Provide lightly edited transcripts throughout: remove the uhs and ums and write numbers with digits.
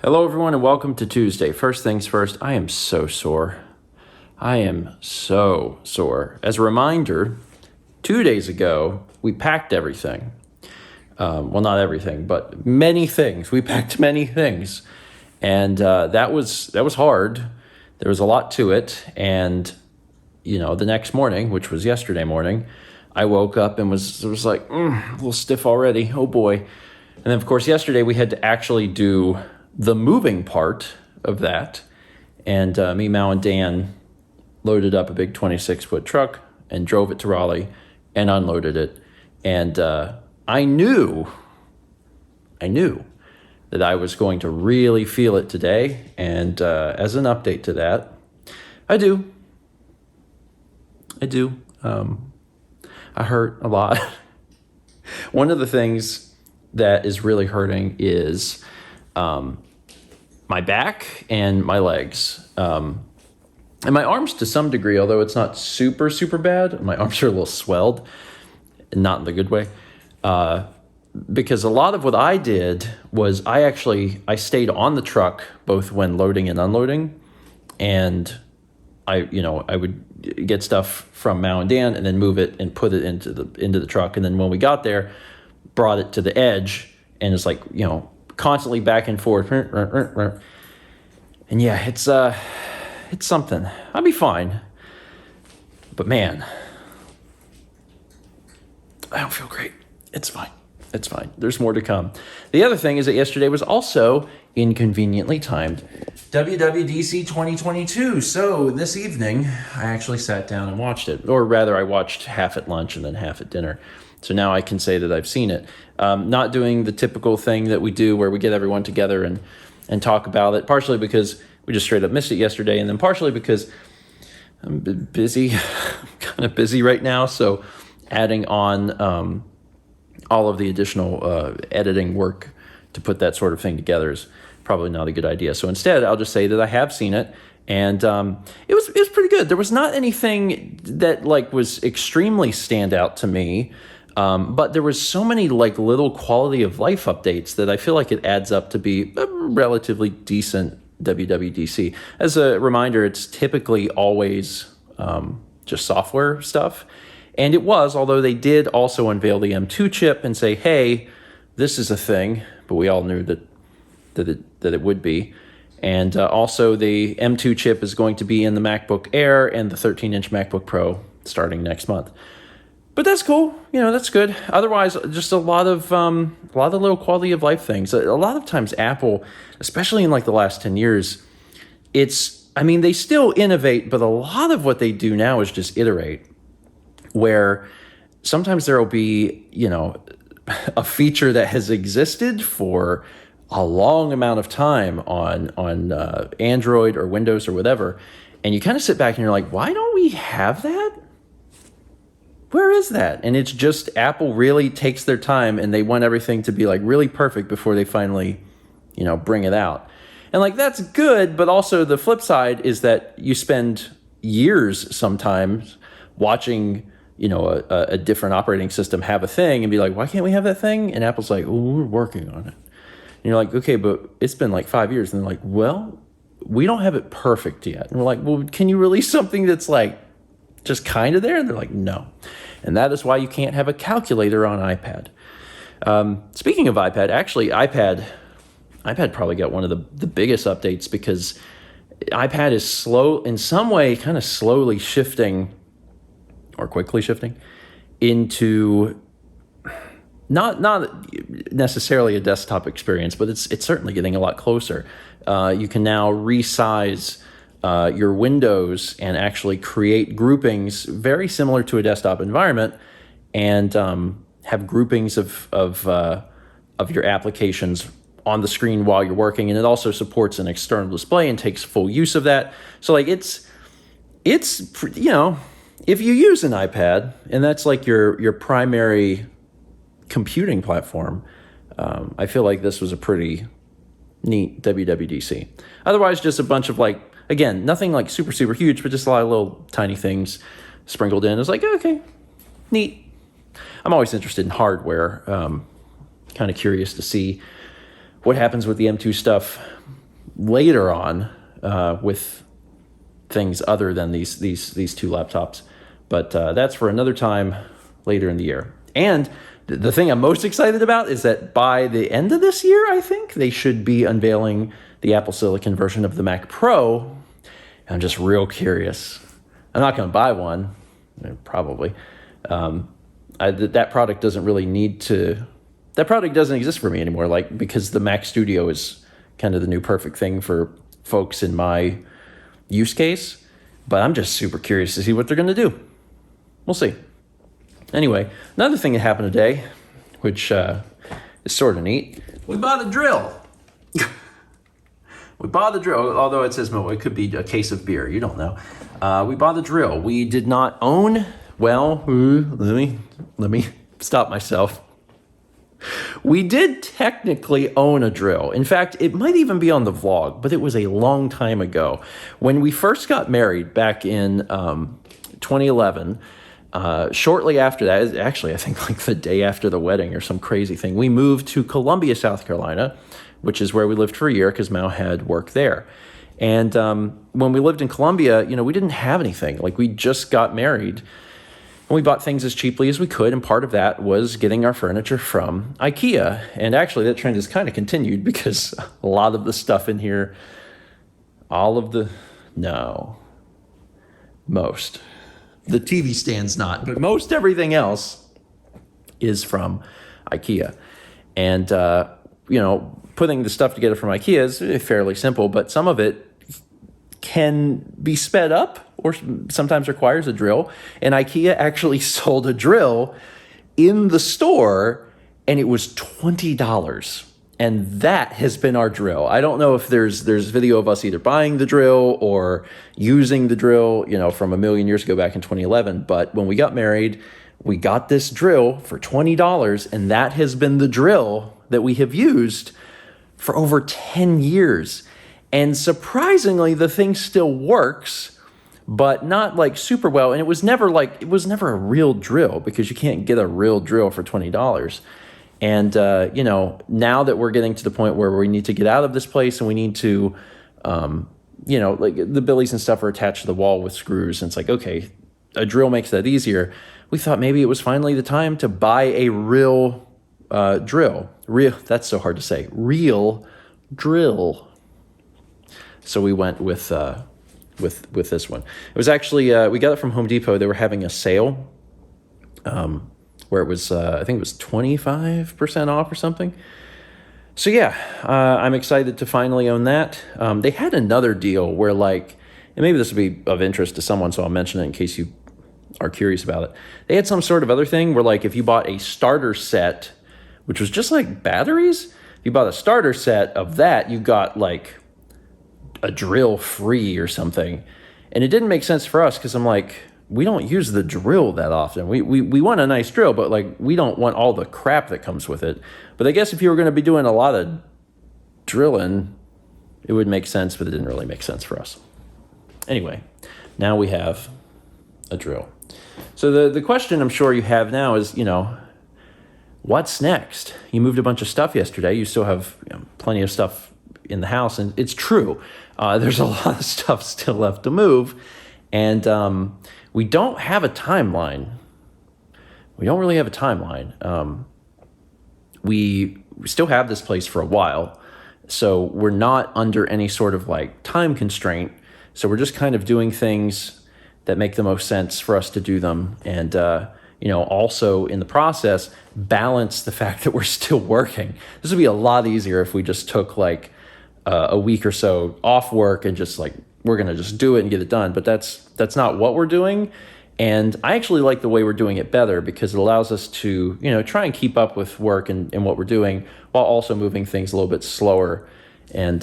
Hello, everyone, and welcome to Tuesday. First things first, I am so sore. I am so sore. As a reminder, 2 days ago, we packed everything. Well, not everything, but many things. We packed many things. And that was hard. There was a lot to it. And, the next morning, which was yesterday morning, I woke up and was like, a little stiff already. Oh, boy. And then, of course, yesterday we had to actually do the moving part of that. And me, Mal, and Dan loaded up a big 26-foot truck and drove it to Raleigh and unloaded it. And I knew that I was going to really feel it today. And as an update to that, I do. I hurt a lot. One of the things that is really hurting is my back and my legs. And my arms to some degree, although it's not super, super bad. My arms are a little swelled, not in the good way. Because a lot of what I did was I stayed on the truck both when loading and unloading. And I would get stuff from Mal and Dan and then move it and put it into the truck. And then when we got there, brought it to the edge, and it's like, constantly back and forth. And yeah, it's something. I'll be fine. But man, I don't feel great. It's fine. There's more to come. The other thing is that yesterday was also inconveniently timed WWDC 2022. So this evening, I actually sat down and watched it. Or rather, I watched half at lunch and then half at dinner. So now I can say that I've seen it. Not doing the typical thing that we do where we get everyone together and talk about it, partially because we just straight up missed it yesterday, and then partially because I'm busy. I'm kind of busy right now, so adding on all of the additional editing work to put that sort of thing together is probably not a good idea. So instead, I'll just say that I have seen it, and it was pretty good. There was not anything that was extremely stand out to me. But there was so many little quality of life updates that I feel like it adds up to be a relatively decent WWDC. As a reminder, it's typically always just software stuff. And it was, although they did also unveil the M2 chip and say, hey, this is a thing, but we all knew that it would be. And also the M2 chip is going to be in the MacBook Air and the 13-inch MacBook Pro starting next month. But that's cool. That's good. Otherwise, just a lot of little quality of life things. A lot of times Apple, especially in the last 10 years, they still innovate, but a lot of what they do now is just iterate, where sometimes there will be, a feature that has existed for a long amount of time on Android or Windows or whatever. And you kind of sit back and you're like, why don't we have that? Where is that? And it's just Apple really takes their time and they want everything to be really perfect before they finally, bring it out. And that's good, but also the flip side is that you spend years sometimes watching, a different operating system have a thing and be like, why can't we have that thing? And Apple's like, oh, we're working on it. And you're like, okay, but it's been 5 years. And they're like, well, we don't have it perfect yet. And we're like, well, can you release something that's just kind of there? And they're like, no. And that is why you can't have a calculator on iPad. Speaking of iPad, actually, iPad probably got one of the biggest updates because iPad is slow, in some way, kind of slowly shifting or quickly shifting into not necessarily a desktop experience, but it's certainly getting a lot closer. You can now resize your windows and actually create groupings very similar to a desktop environment, and have groupings of your applications on the screen while you're working. And it also supports an external display and takes full use of that. So it's if you use an iPad and that's your primary computing platform, I feel like this was a pretty neat WWDC. Otherwise, just a bunch of again, nothing super, super huge, but just a lot of little tiny things sprinkled in. It's okay, neat. I'm always interested in hardware. Kind of curious to see what happens with the M2 stuff later on with things other than these two laptops. But that's for another time later in the year. And the thing I'm most excited about is that by the end of this year, I think, they should be unveiling the Apple Silicon version of the Mac Pro. I'm just real curious. I'm not going to buy one, probably. That product doesn't really need to... That product doesn't exist for me anymore, because the Mac Studio is kind of the new perfect thing for folks in my use case. But I'm just super curious to see what they're going to do. We'll see. Anyway, another thing that happened today, which is sort of neat, we bought a drill. We bought the drill, although it says it could be a case of beer. You don't know. We bought the drill. We did not own... Well, let me stop myself. We did technically own a drill. In fact, it might even be on the vlog, but it was a long time ago. When we first got married back in 2011, shortly after that, actually I think like the day after the wedding or some crazy thing, we moved to Columbia, South Carolina, which is where we lived for a year because Mao had work there. And when we lived in Columbia, we didn't have anything. We just got married. And we bought things as cheaply as we could, and part of that was getting our furniture from IKEA. And actually, that trend has kind of continued because a lot of the stuff in here, most. The TV stand's not, but most everything else is from IKEA. And, putting the stuff together from IKEA is fairly simple, but some of it can be sped up or sometimes requires a drill. And IKEA actually sold a drill in the store, and it was $20. And that has been our drill. I don't know if there's video of us either buying the drill or using the drill, from a million years ago back in 2011. But when we got married, we got this drill for $20, and that has been the drill that we have used for over 10 years. And surprisingly, the thing still works, but not super well. And it was never a real drill because you can't get a real drill for $20. And, now that we're getting to the point where we need to get out of this place and we need to, the billies and stuff are attached to the wall with screws. And it's okay, a drill makes that easier. We thought maybe it was finally the time to buy a real drill. That's so hard to say. Real drill. So we went with this one. It was actually we got it from Home Depot. They were having a sale where it was I think it was 25% off or something. So yeah, I'm excited to finally own that. They had another deal where and maybe this would be of interest to someone, so I'll mention it in case you are curious about it. They had some sort of other thing where if you bought a starter set, which was just batteries, if you bought a starter set of that, you got a drill free or something. And it didn't make sense for us because I'm we don't use the drill that often. We want a nice drill, but we don't want all the crap that comes with it. But I guess if you were going to be doing a lot of drilling, it would make sense, but it didn't really make sense for us. Anyway, now we have a drill. So the question I'm sure you have now is, what's next? You moved a bunch of stuff yesterday. You still have plenty of stuff in the house, and it's true. There's a lot of stuff still left to move, and we don't have a timeline. We don't really have a timeline. We still have this place for a while, so we're not under any sort of time constraint. So we're just kind of doing things that make the most sense for us to do them, and also in the process balance the fact that we're still working. This would be a lot easier if we just took a week or so off work and just we're going to just do it and get it done. But that's not what we're doing. And I actually like the way we're doing it better because it allows us to, try and keep up with work and what we're doing while also moving things a little bit slower. And,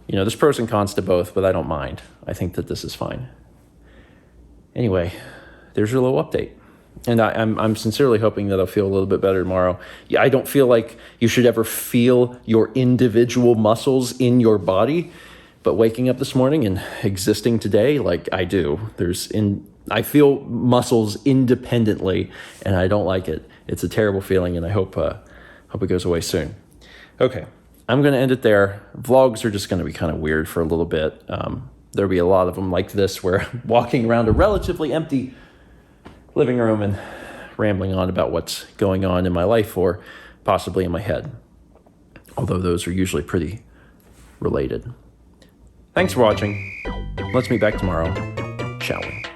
there's pros and cons to both, but I don't mind. I think that this is fine. Anyway, there's your little update. And I'm sincerely hoping that I'll feel a little bit better tomorrow. Yeah, I don't feel like you should ever feel your individual muscles in your body, but waking up this morning and existing today, I do. I feel muscles independently, and I don't like it. It's a terrible feeling, and I hope it goes away soon. Okay, I'm going to end it there. Vlogs are just going to be kind of weird for a little bit. There'll be a lot of them like this where I'm walking around a relatively empty living room and rambling on about what's going on in my life or possibly in my head. Although those are usually pretty related. Thanks for watching. Let's meet back tomorrow, shall we?